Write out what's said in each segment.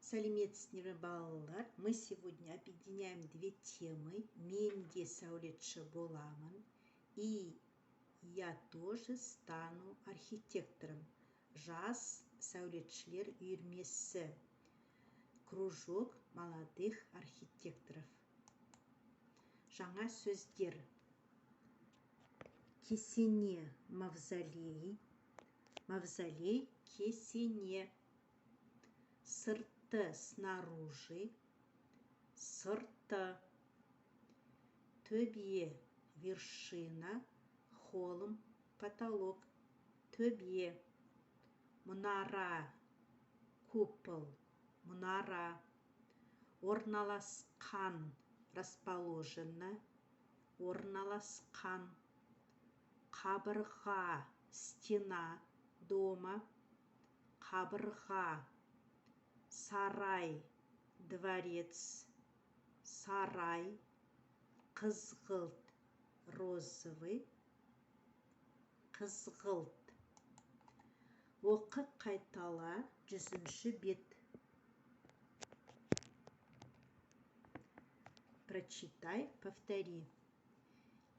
Сәлеметсіздер балалар. Мы сегодня объединяем две темы. Мен де сәулетші боламын. И я тоже стану архитектором. Жас сәулетшілер үйірмесі. Кружок молодых архитекторов. Жаңа сөздер. Кесене – мавзолей. Мавзолей – кесене. Сырты – снаружи. Сырты. Төбе – вершина. Холм – потолок. Төбе. Мұнара – купол. Мұнара. Орналасқан – расположено. Орналасқан. Қабырға – стена дома. Қабырға. Сарай – дворец. Сарай. Қызғылт – розовый. Қызғылт. Оқы қайтала 100-ші бет. Прочитай, повтори.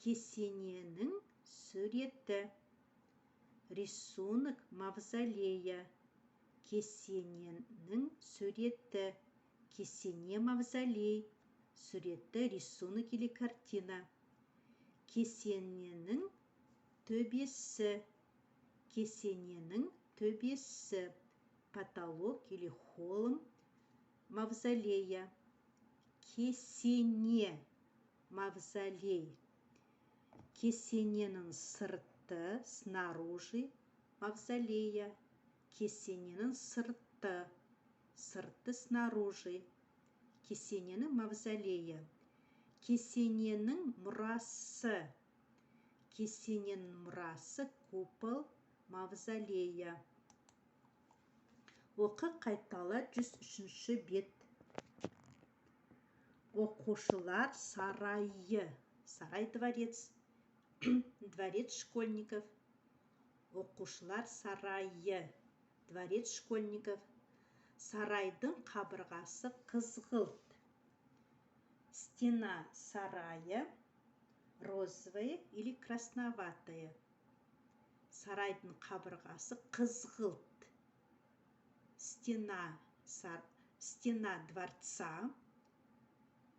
Кесененің суреті. Рисунок мавзолея. Кесененің суреті. Кесене мавзолей. Суреті рисунок или картина. Кесененің төбесі. Кесененің төбесі. Потолок или холм мавзолея. Кесене мавзолей. Кесененің сырты снаружи мавзолея. Кесененің сырты. Сырты снаружи. Кесененің мавзолея. Кесененің мұрасы. Кесененің мұрасы купол мавзолея. Оқы қайтала 103-ші бет. Оқушылар сарайы. Сарай дворец. Дворец школьников. Оқушылар сарайы. Дворец школьников. Сарайдың қабырғасы қызғылт. Стена сарая розовая или красноватая. Сарайдың қабырғасы қызғылт. Стена дворца.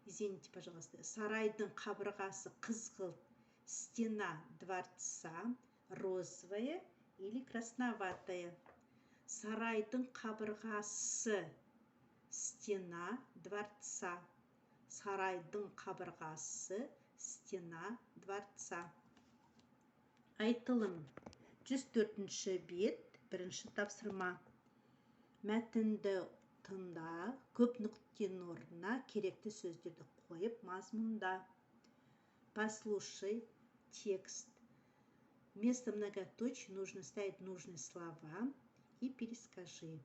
Извините, пожалуйста. Сарайдың қабырғасы қызғылт. Стена дворца розовая или красноватая. Сарайдың қабырғасы. Стена дворца. Сарайдың қабырғасы. Стена дворца. Айтылым. 104-ші бет. Бірінші тапсырма. Мәтінді тыңда, көп нүктенің орнына керекті сөздерді қойып мазмұнда. Послушай текст. Вместо многоточий нужно ставить нужные слова и перескажи.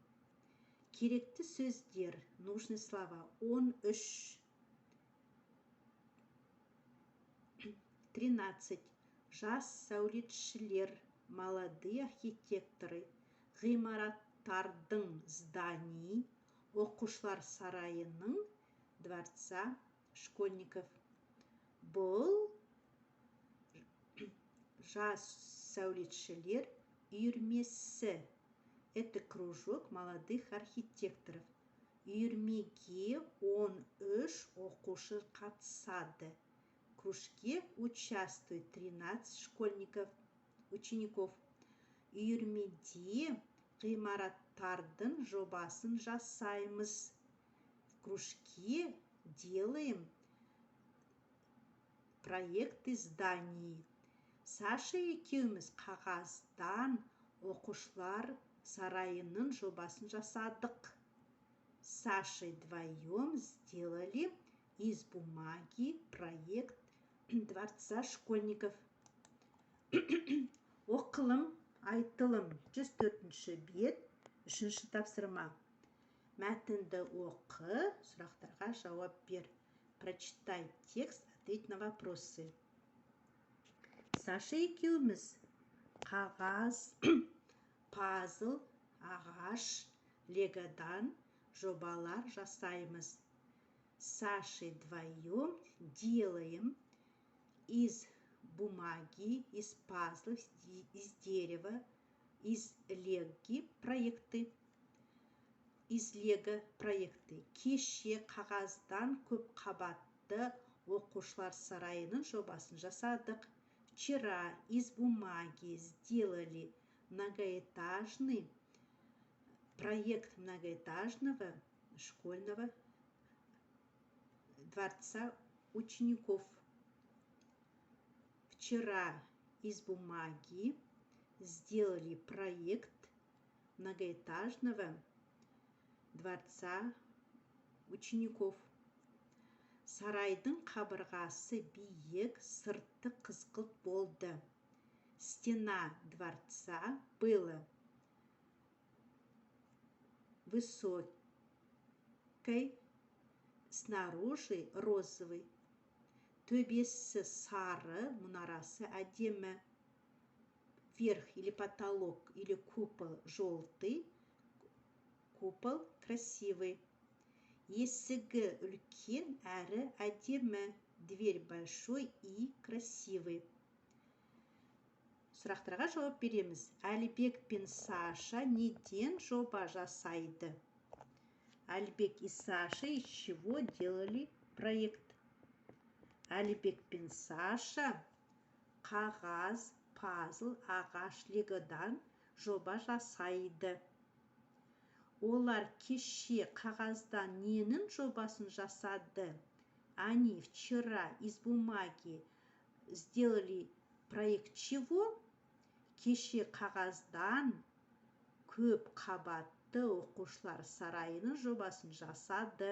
Керекті сөздер, нужные слова. 13. 13. Жас сәулетшілер, молодые архитекторы, ғимараттардың зданий, оқушылар сарайының, дворца школьников. Бұл жас сәулетшілер үйірмесі. Это кружок молодых архитекторов. Үйірмеге 13 оқушы қатысады. В кружке участвует 13 учеников. Үйірмеде ғимараттардың жобасын жасаймыз. В кружке делаем проекты зданий. Саша екеуміз қағаздан оқушылар сарайының жобасын жасадық. Сашей вдвоем сделали из бумаги проект дворца школьников. Оқылым, айтылым. 104-ші бет. 3-ші тапсырма. Мәтінді оқы, сұрақтарға жауап бер. Прочитай текст, ответь на вопросы. Саша екеуміз қағаз, пазл, ағаш, легадан жобалар жасаймыз. С Сашей вдвоем делаем из бумаги, из пазлов, из дерева, из лего проекты. Кеше қағаздан көп қабатты оқушылар сарайының жобасын жасадық. Вчера из бумаги сделали многоэтажный проект многоэтажного школьного дворца учеников. Вчера из бумаги сделали проект многоэтажного дворца учеников. Сарайдың қабырғасы биік, сырты қызғылт болды. Стена дворца была высокой, снаружи розовый. Төбесі сары, мұнарасы әдемі. Верх или потолок или купол желтый, купол красивый. Есігі үлкен әрі әдемі. Дверь большой и красивый. Сұрақтарға жауап береміз. Әлібек пен Саша неден жоба жасайды? Әлібек и Саша из чего делали проект? Әлібек пен Саша қағаз, пазл, ағаш, легодан жоба жасайды. Олар кеше қағаздан ненің жобасын жасады? Они вчера из бумаги сделали проект чего? Кеше қағаздан көп қабатты оқушылар сарайының жобасын жасады.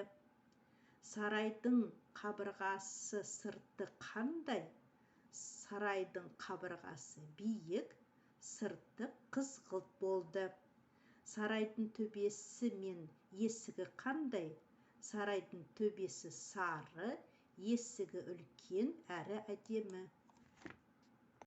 Сарайдың қабырғасы сырты қандай? Сарайдың қабырғасы биік, сырты қызғылт болды. Сарайдың төбесі мен есігі қандай? Сарайдың төбесі сары, есігі үлкен әрі әдемі.